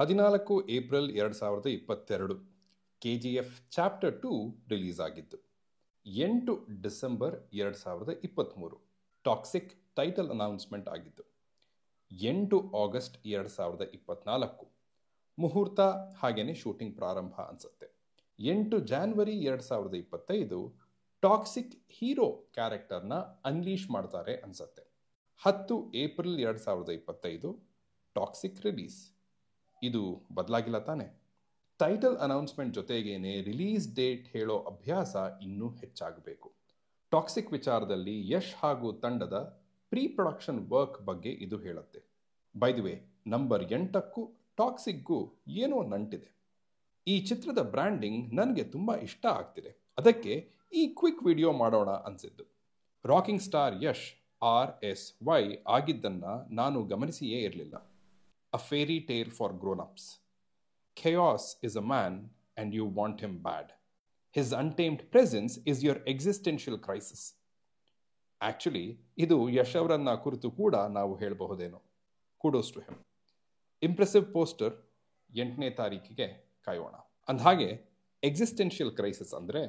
14 April 2022 KGF chapter 2 release ಆಗಿದ್ದು. 8 December 2023 toxic title announcement ಆಗಿದ್ದು. 8 August 2024 ಮುಹೂರ್ತ ಹಾಗೇನೆ ಶೂಟಿಂಗ್ ಪ್ರಾರಂಭ ಅನ್ಸುತ್ತೆ. 8 ಜಾನ್ವರಿ 2025 ಟಾಕ್ಸಿಕ್ ಹೀರೋ ಕ್ಯಾರೆಕ್ಟರ್ನ ಅನ್ಲೀಶ್ ಮಾಡ್ತಾರೆ ಅನ್ಸುತ್ತೆ. 10 ಏಪ್ರಿಲ್ 2025 ಟಾಕ್ಸಿಕ್ ರಿಲೀಸ್. ಇದು ಬದಲಾಗಿಲ್ಲ ತಾನೆ? ಟೈಟಲ್ ಅನೌನ್ಸ್ಮೆಂಟ್ ಜೊತೆಗೇನೆ ರಿಲೀಸ್ ಡೇಟ್ ಹೇಳೋ ಅಭ್ಯಾಸ ಇನ್ನೂ ಹೆಚ್ಚಾಗಬೇಕು. ಟಾಕ್ಸಿಕ್ ವಿಚಾರದಲ್ಲಿ ಯಶ್ ಹಾಗೂ ತಂಡದ ಪ್ರೀ ಪ್ರೊಡಕ್ಷನ್ ವರ್ಕ್ ಬಗ್ಗೆ ಇದು ಹೇಳುತ್ತೆ. ಬೈ ದಿ ವೇ, ನಂಬರ್ 8ಕ್ಕೂ ಟಾಕ್ಸಿಕ್ಗೂ ಏನೋ ನಂಟಿದೆ. ಈ ಚಿತ್ರದ ಬ್ರ್ಯಾಂಡಿಂಗ್ ನನಗೆ ತುಂಬ ಇಷ್ಟ ಆಗ್ತಿದೆ. ಅದಕ್ಕೆ ಈ ಕ್ವಿಕ್ ವಿಡಿಯೋ ಮಾಡೋಣ ಅನ್ಸಿದ್ದು. ರಾಕಿಂಗ್ ಸ್ಟಾರ್ ಯಶ್ RSY ಆಗಿದ್ದನ್ನ ನಾನು ಗಮನಿಸಿಯೇ ಇರಲಿಲ್ಲ. A fairy tale for grown-ups. Chaos is a man and you want him bad. His untamed presence is your existential crisis. Actually, ಇದು ಯಶ್ ಅವರನ್ನ ಕುರಿತು ಕೂಡ ನಾವು ಹೇಳಬಹುದೇನೋ. Kudos to him. Impressive poster 8ನೇ ತಾರೀಕಿಗೆ ಕಾಯೋಣ. ಅಂದಹಾಗೆ ಎಕ್ಸಿಸ್ಟೆನ್ಷಿಯಲ್ ಕ್ರೈಸಿಸ್ ಅಂದರೆ